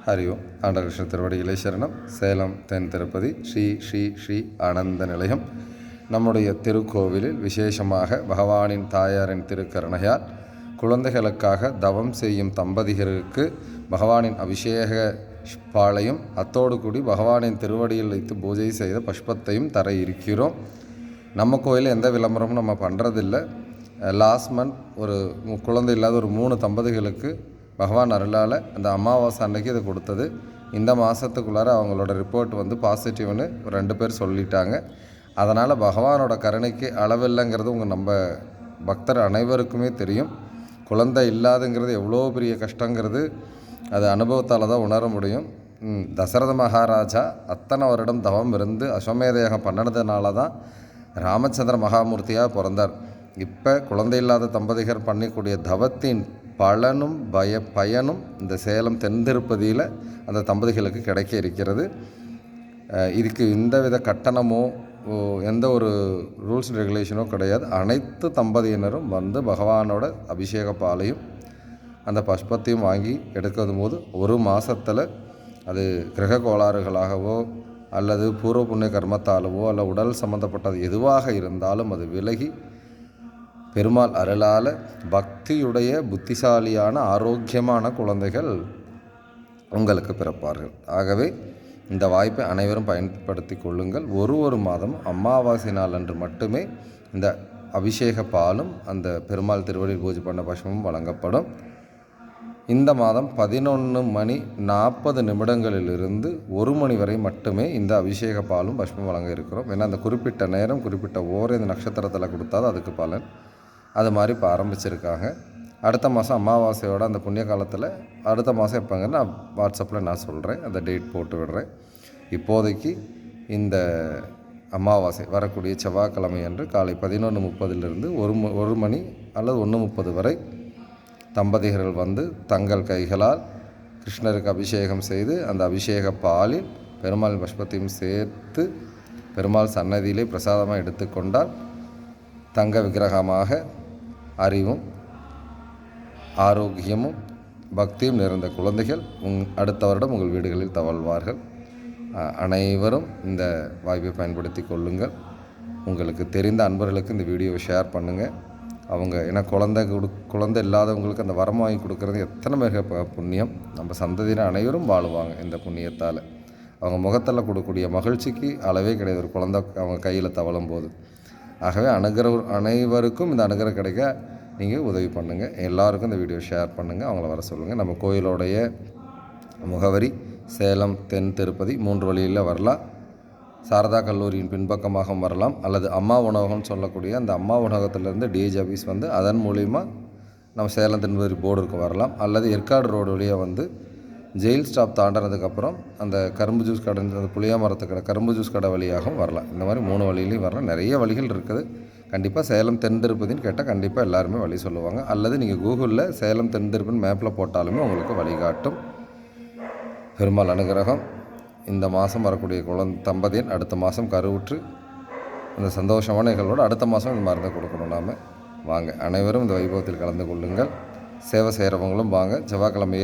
ஹரி ஓம். ஆண்டகிருஷ்ண திருவடிகளே சரணம். சேலம் தென் திருப்பதி ஸ்ரீ ஸ்ரீ ஸ்ரீ ஆனந்த நிலையம் நம்முடைய திருக்கோவிலில் விசேஷமாக பகவானின் தாயாரின் திருக்கருணையால் குழந்தைகளுக்காக தவம் செய்யும் தம்பதிகளுக்கு பகவானின் அபிஷேக பாலையும் அத்தோடு கூடி பகவானின் திருவடியில் வைத்து பூஜை செய்த புஷ்பத்தையும் தர இருக்கிறோம். நம்ம கோயிலில் எந்த விளம்பரமும் நம்ம பண்ணுறதில்லை. லாஸ்ட் மந்த் ஒரு குழந்தை இல்லாத ஒரு 3 தம்பதிகளுக்கு பகவான் அருளால் அந்த அமாவாசை அன்னைக்கு இதை கொடுத்தது. இந்த மாதத்துக்குள்ளார அவங்களோட ரிப்போர்ட் வந்து பாசிட்டிவ்னு 2 பேர் சொல்லிட்டாங்க. அதனால் பகவானோட கருணைக்கு அளவில்லைங்கிறது நம்ம பக்தர் அனைவருக்குமே தெரியும். குழந்தை இல்லாதுங்கிறது எவ்வளோ பெரிய கஷ்டங்கிறது அது அனுபவத்தால் தான் உணர முடியும். தசரத மகாராஜா அத்தனை வருடம் தவம் இருந்து அஸ்வமேதையாக பண்ணினதுனால தான் ராமச்சந்திர மகாமூர்த்தியாக பிறந்தார். இப்போ குழந்தை இல்லாத தம்பதிகர் பண்ணக்கூடிய தவத்தின் பலனும் பயனும் இந்த சேலம் தென் திருப்பதியில் அந்த தம்பதிகளுக்கு கிடைக்க இருக்கிறது. இதுக்கு எந்தவித கட்டணமோ எந்த ஒரு ரூல்ஸ் ரெகுலேஷனோ கிடையாது. அனைத்து தம்பதியினரும் வந்து பகவானோட அபிஷேக பாலையும் அந்த புஷ்பத்தையும் வாங்கி எடுக்கிறது போது ஒரு மாதத்தில் அது கிரக கோளாறுகளாகவோ அல்லது பூர்வ புண்ணிய கர்மத்தாலவோ அல்ல உடல் சம்மந்தப்பட்டது எதுவாக இருந்தாலும் அது விலகி பெருமாள் அருளால் பக்தியுடைய புத்திசாலியான ஆரோக்கியமான குழந்தைகள் உங்களுக்கு பிறப்பார்கள். ஆகவே இந்த வாய்ப்பை அனைவரும் பயன்படுத்தி கொள்ளுங்கள். ஒரு மாதம் அமாவாசை நாள் அன்று மட்டுமே இந்த அபிஷேக பாலும் அந்த பெருமாள் திருவடி பூஜை பண்ண புஷ்பமும் வழங்கப்படும். இந்த மாதம் 11:40 1 மணி வரை மட்டுமே இந்த அபிஷேக பாலும் புஷ்பம் வழங்க இருக்கிறோம். ஏன்னா அந்த குறிப்பிட்ட நேரம் குறிப்பிட்ட இந்த நட்சத்திரத்தில் கொடுத்தாதான் அதுக்கு பலன். அது மாதிரி இப்போ ஆரம்பிச்சிருக்காங்க. அடுத்த மாதம் அமாவாசையோட அந்த புண்ணிய காலத்தில் அடுத்த மாதம் எப்போங்க நான் வாட்ஸ்அப்பில் நான் சொல்கிறேன், அந்த டேட் போட்டு விடுறேன். இப்போதைக்கு இந்த அமாவாசை வரக்கூடிய செவ்வாய்க்கிழமை அன்று காலை 11:30 1 மணி அல்லது 1:30 வரை தம்பதியர்கள் வந்து தங்கள் கைகளால் கிருஷ்ணருக்கு அபிஷேகம் செய்து அந்த அபிஷேக பாலில் பெருமாள் புஷ்பத்தையும் சேர்த்து பெருமாள் சன்னதியிலே பிரசாதமாக எடுத்துக்கொண்டால் தங்க விக்கிரகமாக அறிவும் ஆரோக்கியமும் பக்தியும் நிறைந்த குழந்தைகள் அடுத்த வருடம் உங்கள் வீடுகளில் தவழ்வார்கள். அனைவரும் இந்த வாய்ப்பை பயன்படுத்தி கொள்ளுங்கள். உங்களுக்கு தெரிந்த அன்பர்களுக்கு இந்த வீடியோவை ஷேர் பண்ணுங்கள். அவங்க ஏன்னா குழந்தை இல்லாதவங்களுக்கு அந்த வரம் வாங்கி கொடுக்குறது எத்தனை மிக புண்ணியம். நம்ம சந்ததியினர் அனைவரும் வாழுவாங்க இந்த புண்ணியத்தால். அவங்க முகத்தில் கொடுக்கக்கூடிய மகிழ்ச்சிக்கு அளவே கிடையாது ஒரு குழந்தை அவங்க கையில் தவழும் போது. ஆகவே அனைவருக்கும் இந்த அனுகிரகம் கிடைக்க நீங்கள் உதவி பண்ணுங்கள். எல்லாருக்கும் இந்த வீடியோ ஷேர் பண்ணுங்கள். அவங்கள வர சொல்லுங்கள். நம்ம கோயிலோடைய முகவரி சேலம் தென் திருப்பதி 3 வழியில் வரலாம். சாரதா கல்லூரியின் பின்பக்கமாகவும் வரலாம். அல்லது அம்மா உணவகம் சொல்லக்கூடிய அந்த அம்மா உணவகத்திலேருந்து டிஏஜி ஆஃபீஸ் வந்து அதன் மூலிமா நம்ம சேலம் தென்பதி போர்டுக்கு வரலாம். அல்லது ஏற்காடு ரோடு வழியாக வந்து ஜெயில் ஸ்டாப் தாண்டினதுக்கப்புறம் அந்த கரும்பு ஜூஸ் கடை அந்த புளியா மரத்து கடை கரும்பு ஜூஸ் கடை வழியாகவும் வரலாம். இந்த மாதிரி 3 வழியிலையும் வரலாம். நிறைய வழிகள் இருக்குது. கண்டிப்பாக சேலம் தென் திருப்பதின்னு கேட்டால் கண்டிப்பாக எல்லாருமே வழி சொல்லுவாங்க. அல்லது நீங்கள் கூகுளில் சேலம் தென் திருப்பதி மேப்பில் போட்டாலுமே உங்களுக்கு வழிகாட்டும். பெருமாள் அனுகிரகம். இந்த மாதம் வரக்கூடிய தம்பதியன் அடுத்த மாதம் கருவுற்று அந்த சந்தோஷமான நிகழ்வோடு அடுத்த மாதம் இந்த மருந்தை கொடுக்கணும். நாம் வாங்க அனைவரும் இந்த வைபவத்தில் கலந்து கொள்ளுங்கள். சேவை செய்கிறவங்களும் வாங்க. செவ்வாய்க்கிழமை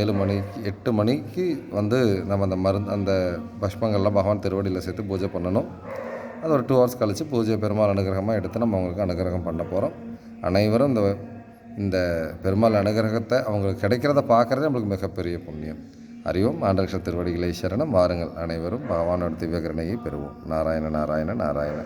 8 மணிக்கு வந்து நம்ம அந்த புஷ்பங்கள்லாம் பகவான் திருவடியில் சேர்த்து பூஜை பண்ணணும். அது ஒரு 2 hours கழித்து பூஜை பெருமாள் அனுகிரகமாக எடுத்து நம்ம அவங்களுக்கு அனுகிரகம் பண்ண போகிறோம். அனைவரும் இந்த பெருமாள் அனுகிரகத்தை அவங்களுக்கு கிடைக்கிறத பார்க்குறதே நம்மளுக்கு மிகப்பெரிய புண்ணியம். அறிவோம். ஆண்டகிருஷ்ண திருவடிகளை சரணம். வாருங்கள் அனைவரும் பகவானோட திவ்யகரணையை பெறுவோம். நாராயண நாராயண நாராயண.